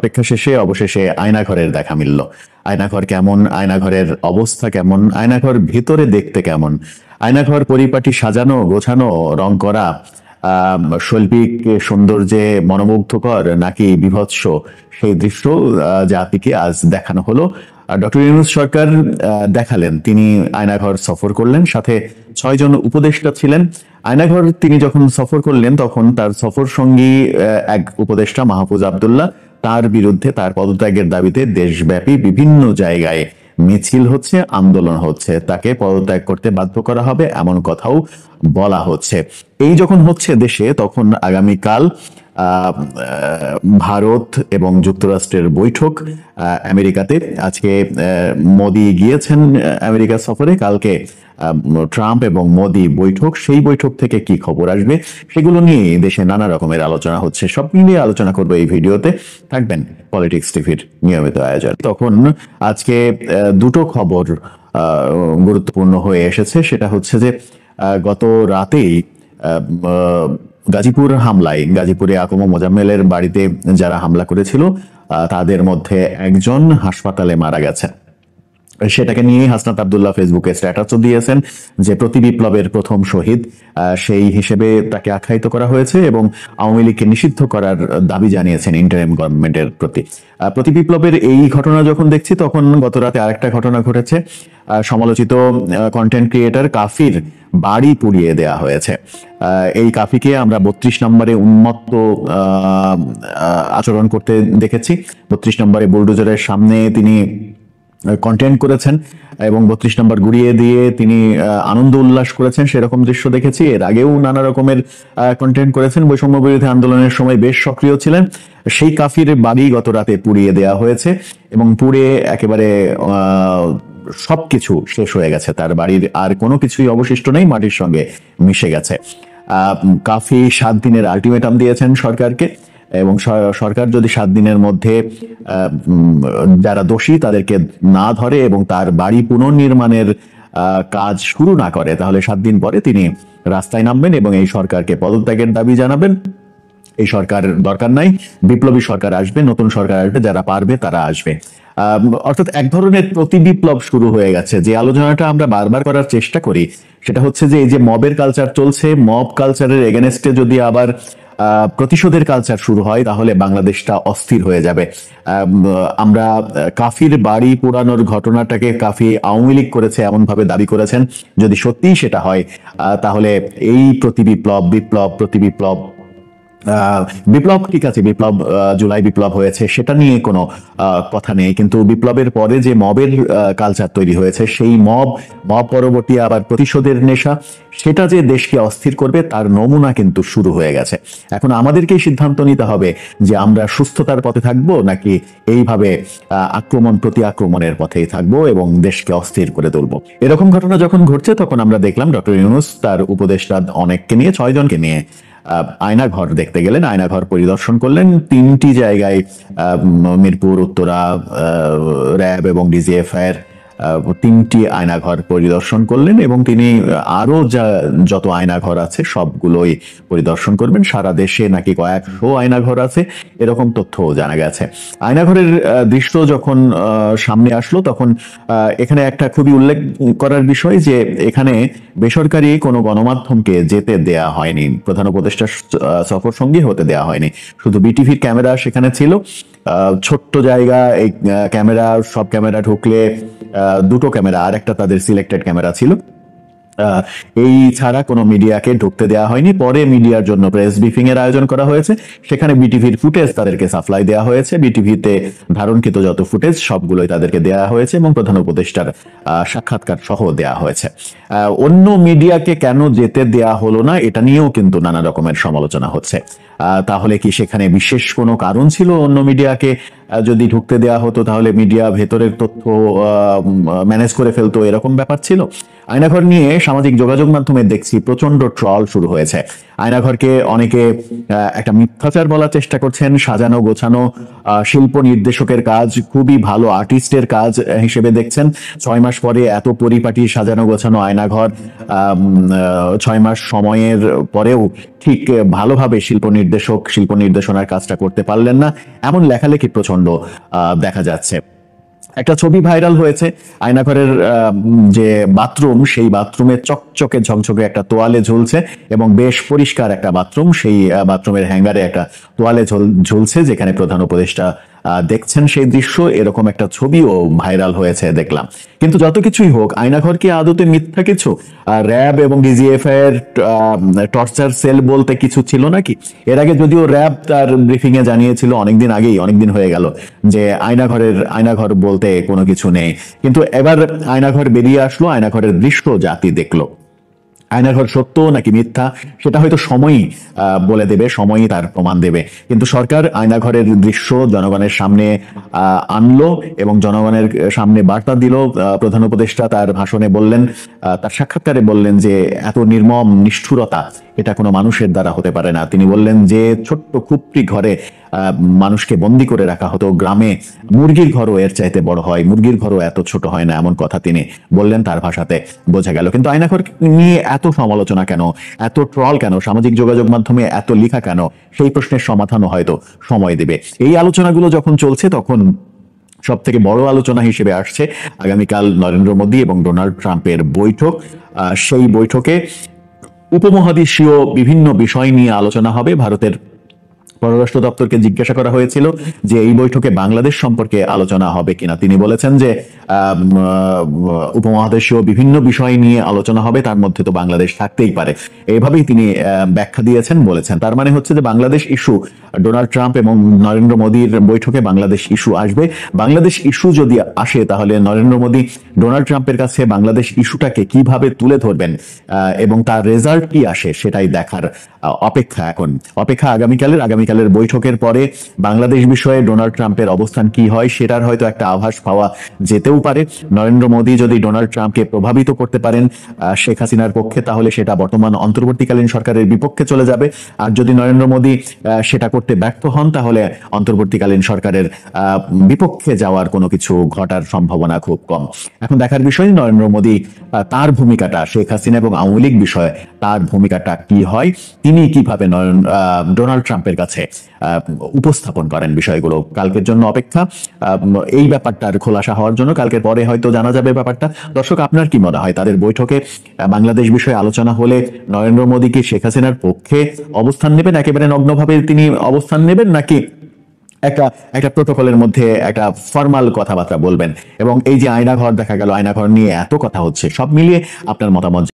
অপেক্ষা শেষে অবশেষে আয়নাঘরের দেখা মিলল। আয়নাঘর কেমন, আয়নাঘরের অবস্থা কেমন, আয়নাঘর ভিতরে দেখতে কেমন, আয়নাঘর পরিপাটি সাজানো গোছানো রং করা, শৈল্পিক সৌন্দর্যে মনোমুগ্ধকর নাকি বিভৎস, সেই দৃশ্য জাতিকে আজ দেখানো হলো। ডক্টর ইউনূস সরকার দেখালেন, তিনি আয়নাঘর সফর করলেন, সাথে 6 জন উপদেষ্টা ছিলেন। আয়নাঘর তিনি যখন সফর করলেন তখন তার সফর সঙ্গী এক উপদেষ্টা মাহফুজ আব্দুল্লাহ, তার বিরুদ্ধে তার পদত্যাগের দাবিতে দেশব্যাপী বিভিন্ন জায়গায় মিছিল হচ্ছে, আন্দোলন হচ্ছে, তাকে পদত্যাগ করতে বাধ্য করা হবে এমন কথাও বলা হচ্ছে। এই যখন হচ্ছে দেশে, তখন আগামীকাল ভারত এবং যুক্তরাষ্ট্রের বৈঠক আমেরিকাতে। আজকে মোদি গিয়েছেন আমেরিকা সফরে, কালকে ট্রাম্প এবং মোদি বৈঠক। সেই বৈঠক থেকে কি খবর আসবে সেগুলো নিয়ে দেশে নানা রকমের আলোচনা হচ্ছে। সব নিয়ে আলোচনা করবো এই ভিডিওতে, থাকবেন পলিটিক্স টিভির নিয়মিত আয়োজন। তখন আজকে দুটো খবর গুরুত্বপূর্ণ হয়ে এসেছে। সেটা হচ্ছে যে গত রাতেই গাজীপুর হামলায়, গাজীপুরে আকম মোজাম্মেলের বাড়িতে যারা হামলা করেছিল তাদের মধ্যে একজন হাসপাতালে মারা গেছে। সেটাকে নিয়ে হাসনাত আব্দুল্লাহ ফেসবুকে স্ট্যাটাসও দিয়েছেন যে প্রতি বিপ্লবের প্রথম শহীদ, সেই হিসেবে তাকে আখ্যায়িত করা হয়েছে এবং আওয়ামী লীগকে নিষিদ্ধ করার দাবি জানিয়েছেন ইন্টারিম গভর্নমেন্টের প্রতি। প্রতি বিপ্লবের এই ঘটনা যখন দেখছি, তখন গত রাতে আরেকটা ঘটনা ঘটেছে। সমালোচিত কন্টেন্ট ক্রিয়েটর কাফির বাড়ি পুড়িয়ে দেয়া হয়েছে। এই কাফিকে আমরা 32 নম্বরে উন্মত্ত আচরণ করতে দেখেছি। 32 নম্বরে বুলডোজারের সামনে তিনি কন্টেন্ট করেছেন এবং 32 নম্বর গুড়িয়ে দিয়ে তিনি আনন্দ উল্লাস করেছেন, সেরকম দৃশ্য দেখেছি। এর আগেও নানা রকমের কন্টেন্ট করেছেন, বৈষম্য বিরোধী আন্দোলনের সময় বেশ সক্রিয় ছিলেন। সেই কাফির বাড়ি গত রাতে পুড়িয়ে দেয়া হয়েছে এবং পুড়ে একেবারে সবকিছু শেষ হয়ে গেছে, তার বাড়ির আর কোনো কিছুই অবশিষ্ট নেই, মাটির সঙ্গে মিশে গেছে। কাফি 7 দিনের আলটিমেটাম দিয়েছেন সরকারকে এবং সরকার যদি 7 দিনের মধ্যে যারা দোষী তাদেরকে না ধরে এবং তার বাড়ি পুনর্নির্মাণের কাজ শুরু না করে, তাহলে 7 দিন পরে তিনি রাস্তায় নামবেন এবং এই সরকারকে পদত্যাগের দাবি জানাবেন। এই সরকার দরকার নাই, বিপ্লবী সরকার আসবে, নতুন সরকার আসবে, যারা পারবে তারা আসবে। অর্থাৎ এক ধরনের প্রতি বিপ্লব শুরু হয়ে গেছে। যে আলোচনাটা আমরা বারবার করার চেষ্টা করি সেটা হচ্ছে যে এই যে মবের কালচার চলছে, মব কালচারের এগেনস্টে যদি আবার প্রতিশোধের কালচার শুরু হয় তাহলে বাংলাদেশটা অস্থির হয়ে যাবে। আমরা কাফির বাড়ি পোড়ানোর ঘটনাটাকে কাফি আওয়ামী লীগ করেছে এমন ভাবে দাবি করেছেন। যদি সত্যিই সেটা হয় তাহলে এই প্রতি বিপ্লব, প্রতি বিপ্লব, বিপ্লব ঠিক আছে, বিপ্লব জুলাই বিপ্লব হয়েছে সেটা নিয়ে কোনো কথা নেই, কিন্তু বিপ্লবের পরে যে মবের কালচার তৈরি হয়েছে, সেই মব পরবর্তী আবার প্রতিশোধের নেশা, সেটা যে দেশকে অস্থির করবে তার নমুনা কিন্তু শুরু হয়ে গেছে। এখন আমাদেরকেই সিদ্ধান্ত নিতে হবে যে আমরা সুস্থতার পথে থাকবো নাকি এইভাবে আক্রমণ প্রতি আক্রমণের পথেই থাকবো এবং দেশকে অস্থির করে তুলবো। এরকম ঘটনা যখন ঘটছে তখন আমরা দেখলাম ডক্টর ইউনূস তার উপদেষ্টা অনেককে নিয়ে, 6 জনকে নিয়ে আয়নাঘর দেখতে গেলেন, আয়নাঘর পরিদর্শন করলেন 3টি জায়গায়, মিরপুর, উত্তরা, র্যাব এবং ডিজিএফআই-এর 3টি আয়নাঘর পরিদর্শন করলেন এবং তিনি আরো যত আয়নাঘর আছে সবগুলোই পরিদর্শন করবেন। সারা দেশে নাকি কয়েকশো আয়নাঘর আছে এরকম তথ্যও জানা গেছে। আয়নাঘরের দৃশ্য যখন সামনে আসলো তখন এখানে একটা খুবই উল্লেখ করার বিষয় যে এখানে বেসরকারি কোনো গণমাধ্যমকে যেতে দেয়া হয়নি, প্রধান উপদেষ্টা সফর সঙ্গী হতে দেয়া হয়নি, শুধু বিটিভির ক্যামেরা সেখানে ছিল। ছোট্ট জায়গা, এই ক্যামেরা, সব ক্যামেরা ঢুকলে 2টো ক্যামেরা আর একটা তাদের সিলেক্টেড ক্যামেরা ছিল, এই ছাড়া কোনো মিডিয়াকে ঢুকতে দেওয়া হয়নি। পরে মিডিয়ার জন্য প্রেস ব্রিফিং এর আয়োজন করা হয়েছে, সেখানে বিটিভির ফুটেজ তাদেরকে সাপ্লাই দেওয়া হয়েছে, বিটিভিতে ধারণকৃত যত ফুটেজ সবগুলোই তাদেরকে দেওয়া হয়েছে এবং প্রধান উপদেষ্টার সাক্ষাৎকার সহ দেওয়া হয়েছে। অন্য মিডিয়াকে কেন যেতে দেয়া হলো না এটা নিয়েও কিন্তু নানা রকমের সমালোচনা হচ্ছে। তাহলে কি সেখানে বিশেষ কোনো কারণ ছিল? অন্য মিডিয়াকে যদি ঢুকতে দেওয়া হতো তাহলে মিডিয়া ভেতরের তথ্য ম্যানেজ করে ফেলতো, এরকম ব্যাপার ছিল? আয়নাঘর নিয়ে সামাজিক যোগাযোগ মাধ্যমে দেখছি প্রচন্ড ট্রল শুরু হয়েছে। আয়নাঘরকে অনেকে একটা মিথ্যাচার বলার চেষ্টা করছেন, সাজানো গোছানো শিল্প নির্দেশকের কাজ, খুবই ভালো আর্টিস্টের কাজ হিসেবে দেখছেন। 6 মাস পরে এত পরিপাটি সাজানো গোছানো আয়নাঘর, 6 মাস সময়ের পরেও ঠিক ভালোভাবে শিল্প নির্দেশনার কাজটা করতে পারলেন না, এমন লেখালেখি প্রচন্ড দেখা যাচ্ছে। একটা ছবি ভাইরাল হয়েছে, আয়নাঘরের যে বাথরুম, সেই বাথরুমে চকচকে ঝকঝকে একটা তোয়ালে ঝুলছে এবং বেশ পরিষ্কার একটা বাথরুম, সেই বাথরুমের হ্যাঙ্গারে একটা তোয়ালে ঝুলছে, যেখানে প্রধান উপদেষ্টা দেখছেন সেই দৃশ্য, এরকম একটা ছবিও ভাইরাল হয়েছে দেখলাম। কিন্তু যত কিছুই হোক, আয়নাঘর কি আদতে মিথ্যা কিছু? র্যাব এবং ডিজিএফ এর টর্চার সেল বলতে কিছু ছিল নাকি? এর আগে যদিও র্যাব তার ব্রিফিং এ জানিয়েছিল অনেকদিন আগেই, অনেকদিন হয়ে গেল, যে আয়নাঘর বলতে কোনো কিছু নেই। কিন্তু এবার আয়নাঘর বেরিয়ে আসলো, আয়নাঘরের দৃশ্য জাতি দেখলো। আয়নাঘর সত্য নাকি মিথ্যা সেটা হয়তো সময়ই বলে দেবে, সময়ই তার প্রমাণ দেবে। কিন্তু সরকার আয়নাঘরের দৃশ্য জনগণের সামনে আনলো এবং জনগণের সামনে বার্তা দিল। প্রধান উপদেষ্টা তার ভাষণে বললেন, তার সাক্ষাৎকারে বললেন যে এত নির্মম নিষ্ঠুরতা এটা কোনো মানুষের দ্বারা হতে পারে না। তিনি বললেন যে ছোট্ট খুপড়ি ঘরে মানুষকে বন্দি করে রাখা হতো, গ্রামে মুরগির ঘরও এর চাইতে বড় হয়, মুরগির ঘরও এত ছোট হয় না, এমন কথা তিনি বললেন, তার ভাষাতে বোঝা গেল। কিন্তু আয়নাঘর নিয়ে এত সমালোচনা কেন, এত ট্রল কেন, সামাজিক যোগাযোগ মাধ্যমে এত লেখা কেন, সেই প্রশ্নের সমাধানও হয়তো সময় দেবে। এই আলোচনাগুলো যখন চলছে, তখন সব থেকে বড় আলোচনা হিসেবে আসছে আগামীকাল নরেন্দ্র মোদী এবং ডোনাল্ড ট্রাম্পের বৈঠক। সেই বৈঠকে উপমহাদেশীয় বিভিন্ন বিষয় নিয়ে আলোচনা হবে। ভারতের পররাষ্ট্র দপ্তরকে জিজ্ঞাসা করা হয়েছিল যে এই বৈঠকে বাংলাদেশ সম্পর্কে আলোচনা হবে কিনা। তিনি বলেছেন যে উপমহাদেশীয় বিভিন্ন বিষয় নিয়ে আলোচনা হবে, তার মধ্যে তো বাংলাদেশ থাকতেই পারে, এইভাবেই তিনি ব্যাখ্যা দিয়েছেন, বলেছেন। তার মানে হচ্ছে যে বাংলাদেশ ইস্যু, ডোনাল্ড ট্রাম্প এবং নরেন্দ্র মোদীর বৈঠকে বাংলাদেশ ইস্যু আসবে। বাংলাদেশ ইস্যু যদি আসে, তাহলে নরেন্দ্র মোদী ডোনাল্ড ট্রাম্পের কাছে বাংলাদেশ ইস্যুটাকে কিভাবে তুলে ধরবেন এবং তার রেজাল্ট কি আসে সেটাই দেখার অপেক্ষা। এখন অপেক্ষা আগামীকালের বৈঠকের পরে বাংলাদেশ বিষয়ে ডোনাল্ড ট্রাম্পের অবস্থান কি হয় সেটার হয়তো একটা আভাস পাওয়া যেতেও পারে। নরেন্দ্র মোদী যদি ডোনাল্ড ট্রাম্পকে প্রভাবিত করতে পারেন শেখ হাসিনার পক্ষে, তাহলে সেটা বর্তমান অন্তর্বর্তীকালীন সরকারের বিপক্ষে চলে যাবে। আর যদি নরেন্দ্র মোদী সেটা করতে ব্যর্থ হন, তাহলে অন্তর্বর্তীকালীন সরকারের বিপক্ষে যাওয়ার কোনো কিছু ঘটার সম্ভাবনা খুব কম। এখন দেখার বিষয় নরেন্দ্র মোদী তার ভূমিকাটা, শেখ হাসিনা এবং আওয়ামী লীগ বিষয়ে তার ভূমিকাটা কি হয়, তিনি কিভাবে ডোনাল্ড ট্রাম্পের কাছে উপস্থাপন করেন বিষয়গুলো। কালকের জন্য অপেক্ষা, এই ব্যাপারটার খোলাসা হওয়ার জন্য। কালকের পরে হয়তো জানা যাবে ব্যাপারটা। দর্শক, আপনার কি মনে হয়, তাদের বৈঠকে বাংলাদেশ বিষয়ে আলোচনা হলে নরেন্দ্র মোদী কি শেখ হাসিনার পক্ষে অবস্থান নেবেন, একেবারে নগ্নভাবে তিনি অবস্থান নেবেন, নাকি একটা প্রোটোকলের মধ্যে একটা ফর্মাল কথাবার্তা বলবেন? এবং এই যে আয়নাঘর দেখা গেল, আয়নাঘর নিয়ে এত কথা হচ্ছে, সব মিলিয়ে আপনার মতামত